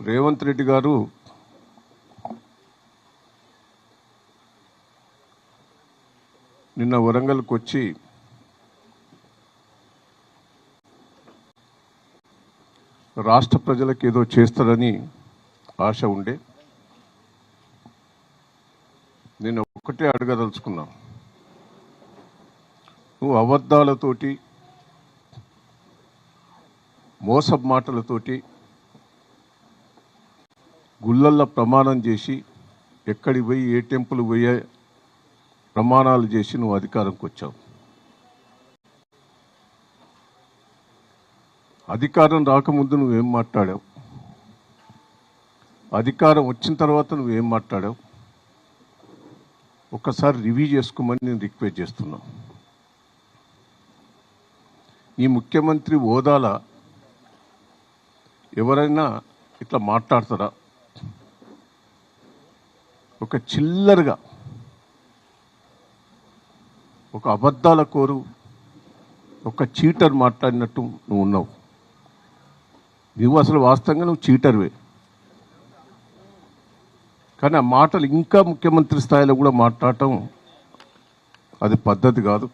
రేవంత్ రెడ్డి గారు నిన్న వరంగల్కి వచ్చి రాష్ట్ర ప్రజలకు ఏదో చేస్తారని ఆశ ఉండే. నేను ఒక్కటే అడగదలుచుకున్నా, నువ్వు అబద్ధాలతోటి మోసపు మాటలతోటి గుళ్ళల్లో ప్రమాణం చేసి ఎక్కడికి పోయి ఏ టెంపుల్ పోయే ప్రమాణాలు చేసి నువ్వు అధికారంకి వచ్చావు. అధికారం రాకముందు నువ్వేం మాట్లాడావు, అధికారం వచ్చిన తర్వాత నువ్వేం మాట్లాడావు ఒక్కసారి రివ్యూ చేసుకోమని నేను రిక్వెస్ట్ చేస్తున్నా. ఈ ముఖ్యమంత్రి హోదాల ఎవరైనా ఇట్లా మాట్లాడతారా? ఒక చిల్లరగా ఒక అబద్ధాల కోరు ఒక చీటర్ మాట్లాడినట్టు నువ్వు ఉన్నావు. నువ్వు అసలు వాస్తవంగా నువ్వు చీటర్వే, కానీ ఆ మాటలు ఇంకా ముఖ్యమంత్రి స్థాయిలో కూడా మాట్లాడటం అది పద్ధతి కాదు.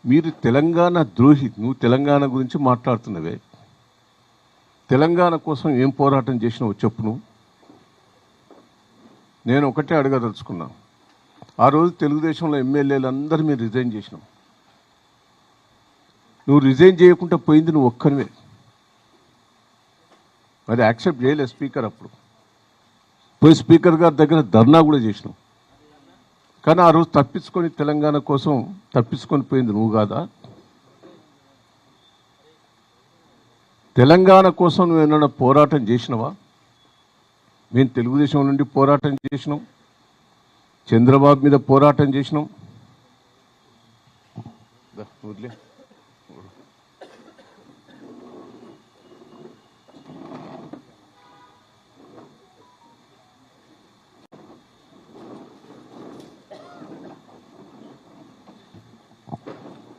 మీరు తెలంగాణ ద్రోహి. నువ్వు తెలంగాణ గురించి మాట్లాడుతున్నవే, తెలంగాణ కోసం ఏం పోరాటం చేసినావు చెప్పు. నువ్వు నేను ఒకటే అడగదలుచుకున్నా, ఆ రోజు తెలుగుదేశంలో ఎమ్మెల్యేలు అందరూ మీరు రిజైన్ చేసినావు. నువ్వు రిజైన్ చేయకుండా పోయింది నువ్వు ఒక్కనివే. మరి యాక్సెప్ట్ చేయలేదు స్పీకర్. అప్పుడు పోయి స్పీకర్ గారి దగ్గర ధర్నా కూడా చేసినావు. కానీ ఆ రోజు తప్పించుకొని తెలంగాణ కోసం తప్పించుకొని పోయింది నువ్వు కాదా? తెలంగాణ కోసం నువ్వు ఏమైనా పోరాటం చేసినవా? మేము తెలుగుదేశం నుండి పోరాటం చేసినాం, చంద్రబాబు మీద పోరాటం చేసినాం.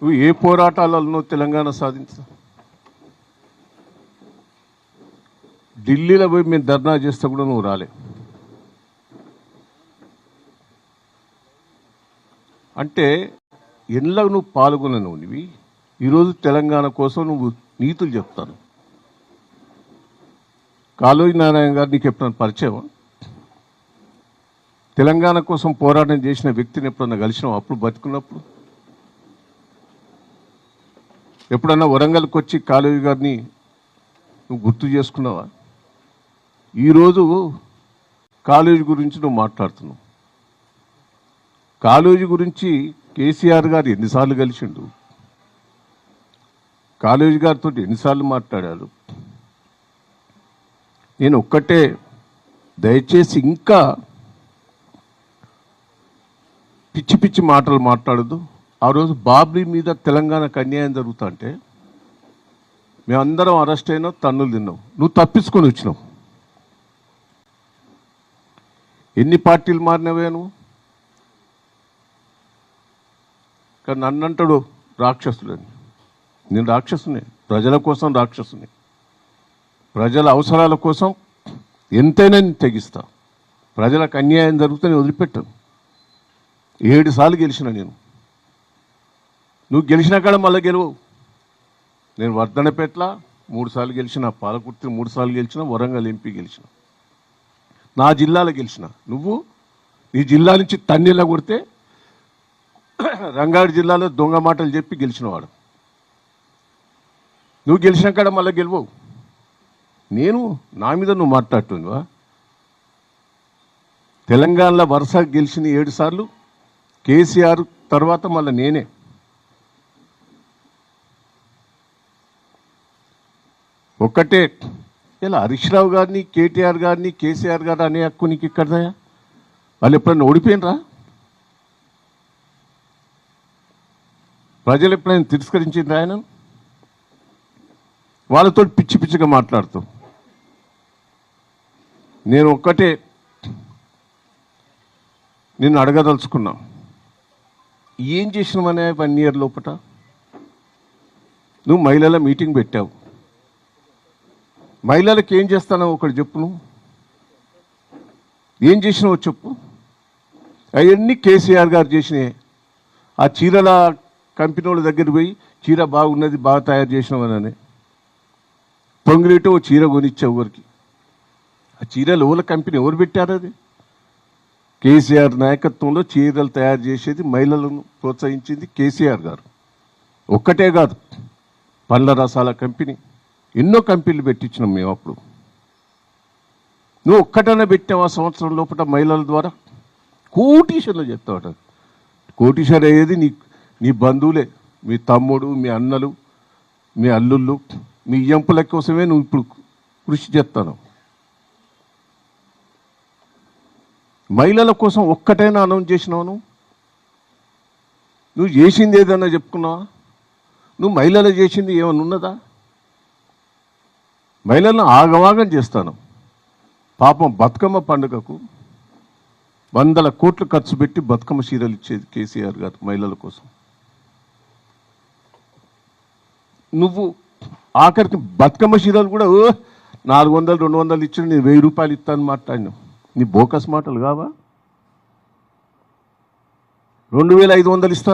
నువ్వు ఏ పోరాటాలలో తెలంగాణ సాధించా? ఢిల్లీలో పోయి మేము ధర్నా చేస్తే కూడా నువ్వు రాలే. అంటే ఎన్లా నువ్వు పాల్గొనను నువ్వు. ఈరోజు తెలంగాణ కోసం నువ్వు నీతులు చెప్తాను. కాళోజీ నారాయణ గారు నీకు ఎప్పుడన్నా పరిచయం? తెలంగాణ కోసం పోరాటం చేసిన వ్యక్తిని ఎప్పుడన్నా కలిసినావు? అప్పుడు బతుకున్నప్పుడు ఎప్పుడన్నా వరంగల్కి వచ్చి కాళోజీ గారిని నువ్వు గుర్తు చేసుకున్నావా? ఈరోజు కాళోజీ గురించి నువ్వు మాట్లాడుతున్నావు. కాళోజీ గురించి కేసీఆర్ గారు ఎన్నిసార్లు కలిసిండు, కాళోజీ గారితో ఎన్నిసార్లు మాట్లాడారు. నేను ఒక్కటే, దయచేసి ఇంకా పిచ్చి పిచ్చి మాటలు మాట్లాడద్దు. ఆ రోజు బాబ్రీ మీద తెలంగాణకు అన్యాయం జరుగుతుంటే మేమందరం అరెస్ట్ అయినావు, తన్నులు తిన్నావు. నువ్వు తప్పించుకొని వచ్చినావు. ఎన్ని పార్టీలు మారినవే నువ్వు? కానీ నన్నంటాడు రాక్షసులని. నేను రాక్షసుని, ప్రజల కోసం రాక్షసుని. ప్రజల అవసరాల కోసం ఎంతైనా నేను తెగిస్తా. ప్రజలకు అన్యాయం జరిగితే నేను వదిలిపెట్టాను. 7 సార్లు గెలిచిన నేను. నువ్వు గెలిచిన కాడ మళ్ళీ గెలవు. నేను వర్ధనపేట్ల 3 సార్లు గెలిచిన, పాలకుర్తి 3 సార్లు గెలిచిన, వరంగల్ ఎంపీ గెలిచిన, నా జిల్లాలో గెలిచిన. నువ్వు నీ జిల్లా నుంచి తన్నీళ్ళ కొడితే రంగారెడ్డి జిల్లాలో దొంగ మాటలు చెప్పి గెలిచినవాడు. నువ్వు గెలిచిన కాడ మళ్ళీ గెలవవు. నేను నా మీద నువ్వు మాట్లాడుతున్నావా? తెలంగాణలో వరుస గెలిచిన 7 సార్లు కేసీఆర్ తర్వాత మళ్ళీ నేనే. ఒక్కటే, ఇలా హరీష్ రావు గారిని, కేటీఆర్ గారిని, కేసీఆర్ గారు అనే హక్కు నీకు ఇక్కడదా? వాళ్ళు ఎప్పుడైనా ఓడిపోయినరా? ప్రజలు ఎప్పుడైనా తిరస్కరించిండ్రా ఆయన? వాళ్ళతో పిచ్చి పిచ్చిగా మాట్లాడుతూ. నేను ఒక్కటే నిన్ను అడగదలుచుకున్నా, ఏం చేసినావనే 1 ఇయర్ లోపట? నువ్వు మహిళల మీటింగ్ పెట్టావు, మహిళలకు ఏం చేస్తానో ఒకటి చెప్పు, నువ్వు ఏం చేసినావో చెప్పు. అవన్నీ కేసీఆర్ గారు చేసినాయి. ఆ చీరల కంపెనీ వాళ్ళ దగ్గర పోయి చీర బాగున్నది, బాగా తయారు చేసినామని పొంగిలిటో చీర కొనిచ్చావు ఎవరికి? ఆ చీరలు ఎవరి కంపెనీ, ఎవరు పెట్టారు? అది కేసీఆర్ నాయకత్వంలో చీరలు తయారు చేసేది, మహిళలను ప్రోత్సహించింది కేసీఆర్ గారు. ఒక్కటే కాదు, పండ్ల రసాల కంపెనీ, ఎన్నో కంపెనీలు పెట్టించినాం మేము. అప్పుడు నువ్వు ఒక్కటనే పెట్టావు ఆ సంవత్సరం లోపల మహిళల ద్వారా. కోటీశ్వర్లు చెప్తావు. కోటీశ్వర్ అయ్యేది నీ బంధువులే, మీ తమ్ముడు, మీ అన్నలు, మీ అల్లుళ్ళు, మీ ఎంపుల కోసమే నువ్వు ఇప్పుడు కృషి చేస్తాను. మహిళల కోసం ఒక్కటైనా అనౌన్స్ చేసినావు? నువ్వు చేసింది ఏదన్నా చెప్పుకున్నావా? నువ్వు మహిళలు చేసింది ఏమైనా ఉన్నదా? మహిళలను ఆగమాగం చేస్తాను. పాపం బతుకమ్మ పండుగకు 100 కోట్లు ఖర్చు పెట్టి బతుకమ్మ చీరలు ఇచ్చేది కేసీఆర్ గారు మహిళల కోసం. నువ్వు ఆఖరికి బతుకమ్మ చీరలు కూడా 400, 200 ఇచ్చిన నేను 1000 రూపాయలు ఇస్తాను మాట్లాడినావు. నీ బోకస్ మాటలు కావా? 2500 ఇస్తా